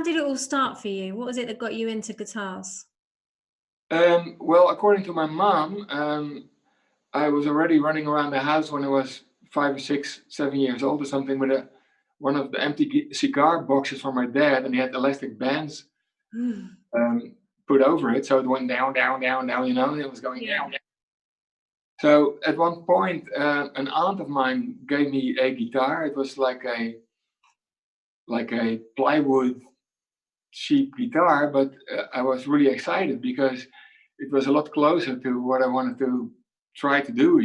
how did it all start for you? What was it that got you into guitars? Well, according to my mom, I was already running around the house when I was 5 or 6, 7 years old or something with one of the empty cigar boxes from my dad, and he had elastic bands put over it, so it went down, down, down, down. And it was going down, down. So at one point, an aunt of mine gave me a guitar. It was like a plywood cheap guitar, but I was really excited because it was a lot closer to what I wanted to try to do,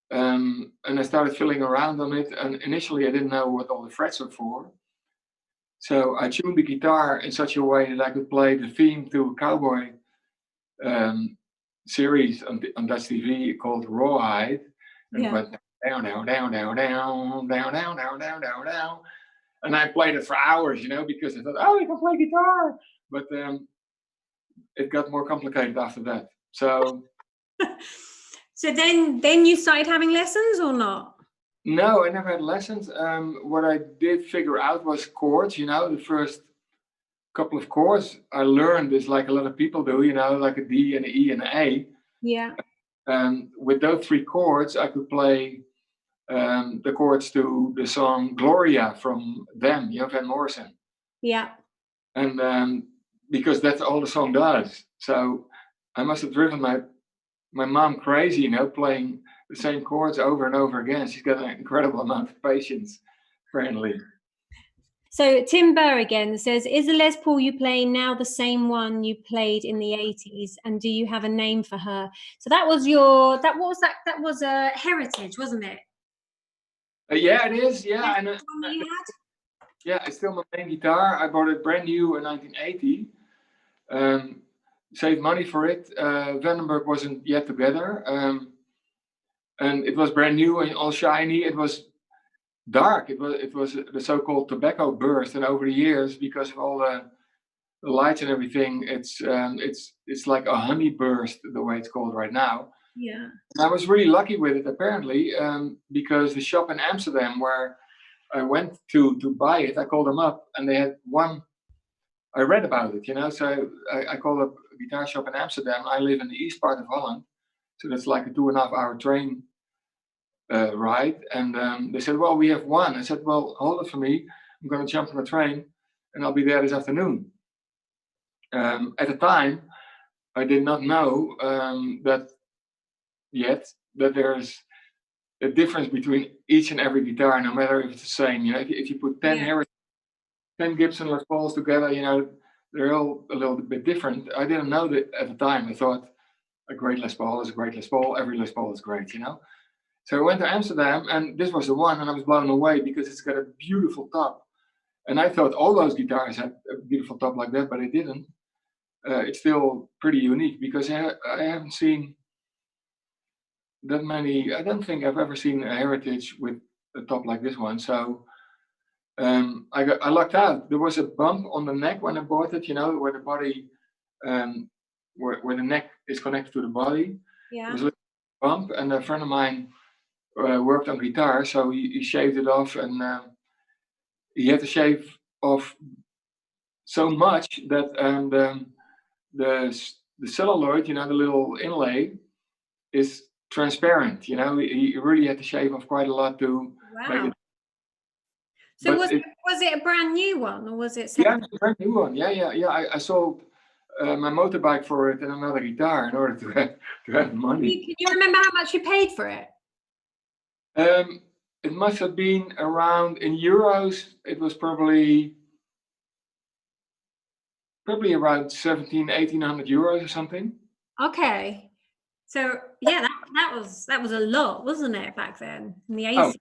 And I started fiddling around on it, and initially I didn't know what all the frets were for. So I tuned the guitar in such a way that I could play the theme to a cowboy series on Dutch TV called Rawhide, and it went down, down, down, down, down, down, down, down, down, down, down. And I played it for hours, because I thought, oh, you can play guitar. But it got more complicated after that. So so then you started having lessons or not? No, I never had lessons. What I did figure out was chords, the first couple of chords I learned is like a lot of people do, like a D and an E and an A. Yeah. With those 3 chords, I could play the chords to the song Gloria from them, Van Morrison. Yeah. And because that's all the song does. So I must have driven my mom crazy, playing the same chords over and over again. She's got an incredible amount of patience, apparently. So Tim Burr again says, is the Les Paul you play now the same one you played in the 80s? And do you have a name for her? So that was a Heritage, wasn't it? Yeah, it is. Yeah. And yeah, it's still my main guitar. I bought it brand new in 1980. Saved money for it. Vandenberg wasn't yet together. And it was brand new and all shiny. It was dark. It was the so-called tobacco burst, and over the years, because of all the lights and everything, it's like a honey burst, the way it's called right now. Yeah. And I was really lucky with it, apparently, because the shop in Amsterdam where I went to buy it, I called them up, and they had one. I read about it, So I called up a guitar shop in Amsterdam. I live in the east part of Holland, so that's like a 2.5-hour train ride. And they said, well, we have one. I said, well, hold it for me. I'm going to jump on the train and I'll be there this afternoon. At the time, I did not know that there's a difference between each and every guitar, no matter if it's the same. If you put 10 Gibson Les Pauls together, they're all a little bit different. I didn't know that at the time. I thought a great Les Paul is a great Les Paul. Every Les Paul is great, So I went to Amsterdam, and this was the one, and I was blown away because it's got a beautiful top. And I thought all those guitars had a beautiful top like that, but it didn't. It's still pretty unique because I haven't seen that many. I don't think I've ever seen a Heritage with a top like this one. So I lucked out. There was a bump on the neck when I bought it, where the body, where the neck is connected to the body. Yeah. There was a little bump, and a friend of mine worked on guitar, so he shaved it off, and he had to shave off so much that the celluloid, the little inlay, is transparent. He really had to shave off quite a lot to make it. So was it a brand new one, or was it second? Yeah, it's a brand new one. Yeah. I sold my motorbike for it and another guitar in order to have money. Can you remember how much you paid for it? It must have been around, in euros, it was probably around 1,700-1,800 euros or something. Okay. So yeah, that was a lot, wasn't it, back then in the 80s? Oh,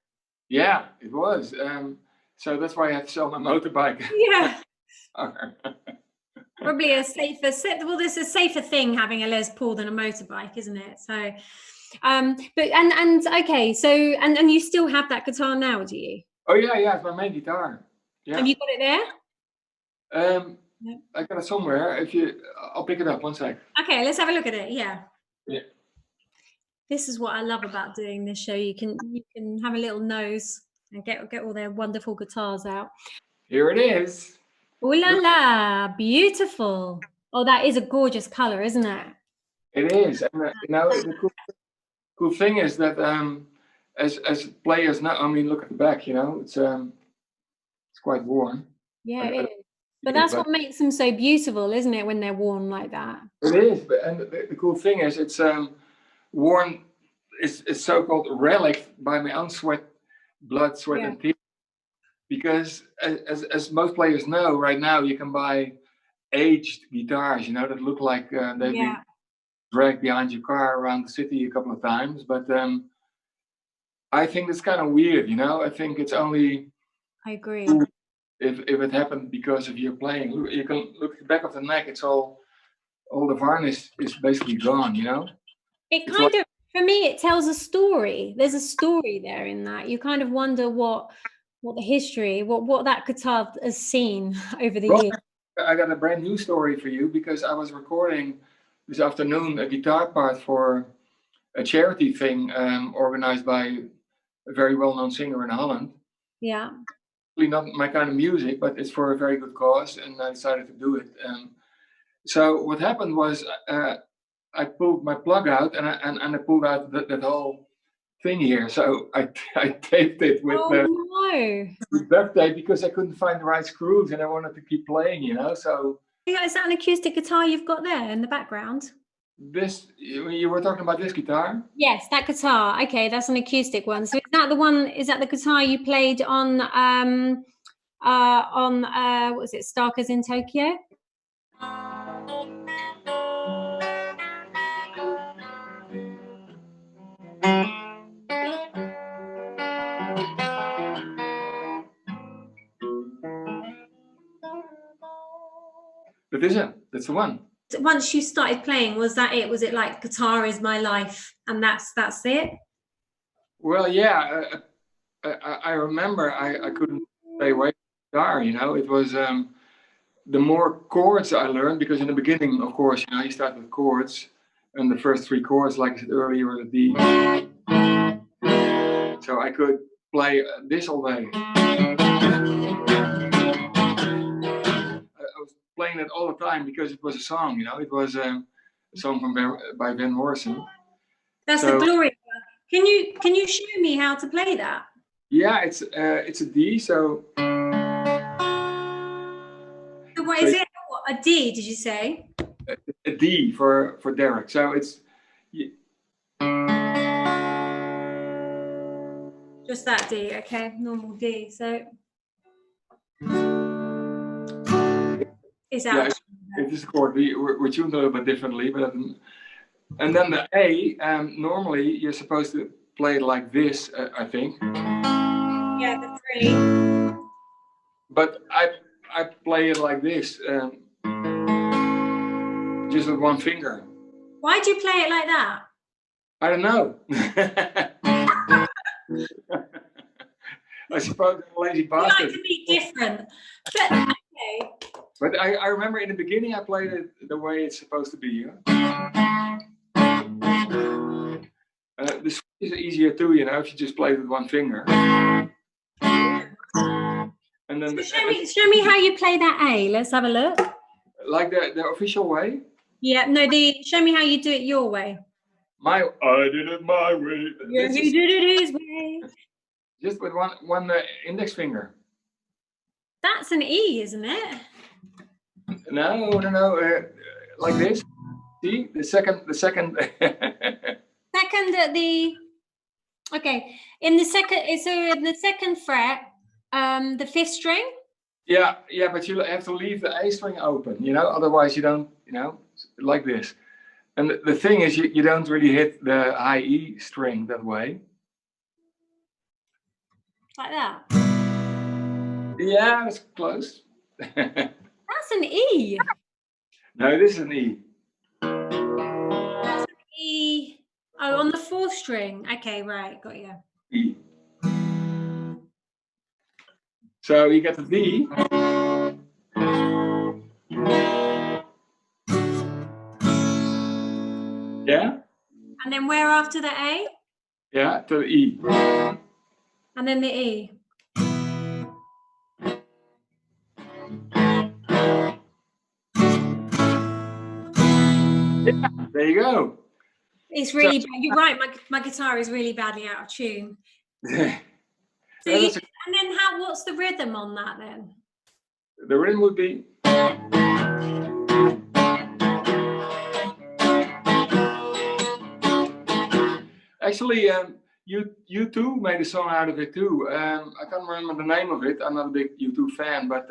yeah, it was. So that's why I had to sell my motorbike. Yeah. Probably a safer there's a safer thing having a Les Paul than a motorbike, isn't it? So okay, so and you still have that guitar now, do you? Oh yeah, it's my main guitar. Yeah. Have you got it there? I got it somewhere. I'll pick it up one sec. Okay, let's have a look at it. Yeah. Yeah. This is what I love about doing this show. You can have a little nose and get all their wonderful guitars out. Here it is. Ooh la la, beautiful. Oh, that is a gorgeous color, isn't it? It is, and the cool thing is that as players now, I mean, look at the back. It's quite worn. Yeah, I, it I, is. But that's what makes them so beautiful, isn't it, when they're worn like that? It is, but and the cool thing is it's worn. It's so-called relic by my own blood, sweat, and tears. Because as most players know, right now you can buy aged guitars, that look like they've been dragged behind your car around the city a couple of times. But I think it's kind of weird, I think it's only. I agree. If it happened because of your playing, you can look at the back of the neck. It's all the varnish is basically gone. It kind of, for me, it tells a story. There's a story there in that. You kind of wonder what the history, what that guitar has seen over the years. I got a brand new story for you because I was recording this afternoon a guitar part for a charity thing organized by a very well-known singer in Holland. Yeah. Really not my kind of music, but it's for a very good cause, and I decided to do it. So what happened was I pulled my plug out and I pulled out that whole thing here. So I taped it with duct tape because I couldn't find the right screws and I wanted to keep playing, So is that an acoustic guitar you've got there in the background? This, you were talking about this guitar? Yes, that guitar. Okay, that's an acoustic one. So is that the one? Is that the guitar you played on what was it, Starkers in Tokyo? That is it. That's the one. Once you started playing, was that it? Was it like guitar is my life, and that's it? Well, yeah. I remember I couldn't stay away from guitar. It was the more chords I learned, because in the beginning, of course, you start with chords, and the first three chords, like I said earlier, were the D. So I could play this all day. I was playing it all the time because it was a song. It was a song by Van Morrison. That's the Gloria. Can you show me how to play that? Yeah, it's a D. So what is it? A D? Did you say? A D for Derek. So it's just that D. Okay, normal D. So is that? Yeah, it is a chord. We're tuned a little bit differently, but and then the A. Normally you're supposed to play it like this. I think. Yeah, the three. But I play it like this, just with one finger. Why do you play it like that? I don't know. I suppose I'm a lazy bastard. You like to be different, but okay. But I remember in the beginning I played it the way it's supposed to be. The switch is easier too, if you just play with one finger. And then so show me how you play that A. Let's have a look. Like the official way? Yeah, no, show me how you do it your way. I did it my way. Yeah, he did it his way. Just with one index finger. That's an E, isn't it? No. Like this. See the second. Second at the. Okay, in the second. So in the second fret, the fifth string. Yeah, but you have to leave the A string open, otherwise you don't, like this. And the thing is, you don't really hit the high E string that way. Like that? Yeah, that's close. That's an E. No, this is an E. That's an E. Oh, on the fourth string. Okay, right, got you. E. So you get the D. Yeah? And then where after the A? Yeah, to the E. And then the E. Yeah, there you go. It's really bad. You're right. My guitar is really badly out of tune. So and then what's the rhythm on that then? The rhythm would be. Actually, U2 made a song out of it too. I can't remember the name of it. I'm not a big U2 fan, but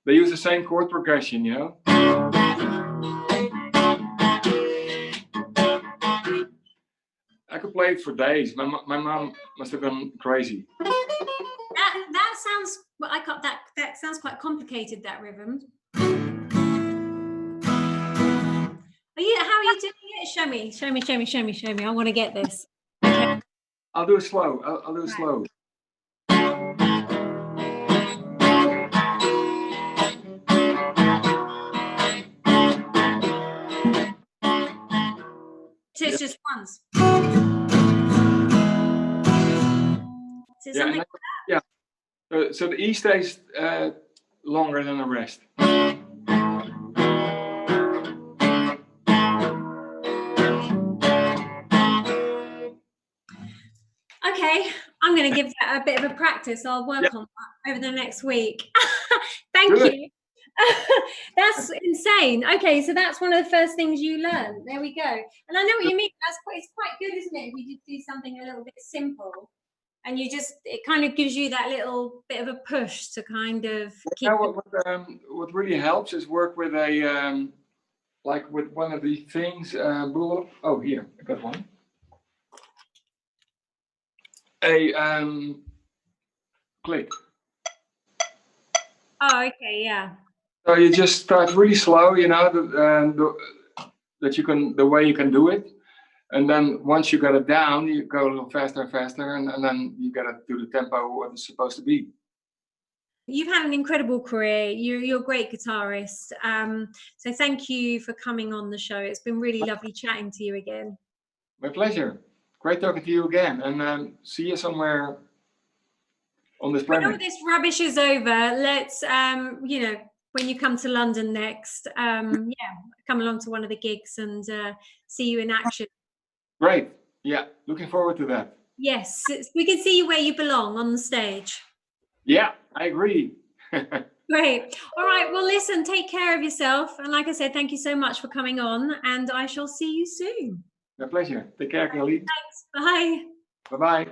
they use the same chord progression, you know. I could play it for days. My mom must have gone crazy. That sounds. Well, that sounds quite complicated. That rhythm. How are you doing it? Show me. I want to get this. Okay. I'll do it slow. I'll do it slow. So it's just once. So yeah, something like that. Yeah. So the E stays longer than the rest. Okay, I'm going to give that a bit of a practice. I'll work on that over the next week. Thank you. That's insane. Okay, so that's one of the first things you learn. There we go. And I know what you mean. It's quite good, isn't it? If you just do something a little bit simple, and it kind of gives you that little bit of a push to kind of keep. What really helps is work with a like with one of these things. Oh, here I got one. A click. Oh, okay, yeah. So you just start really slow, you know, the way you can do it, and then once you got it down, you go a little faster and faster, and then you got to do the tempo what it's supposed to be. You've had an incredible career. You're a great guitarist. So thank you for coming on the show. It's been really lovely chatting to you again. My pleasure. Great talking to you again, and see you somewhere on this planet. When all this rubbish is over, let's, when you come to London next, come along to one of the gigs and see you in action. Great. Yeah, looking forward to that. Yes, we can see you where you belong on the stage. Yeah, I agree. Great. All right. Well, listen, take care of yourself. And like I said, thank you so much for coming on, and I shall see you soon. My pleasure. Take care, Kylie. Thanks. Bye. Bye-bye.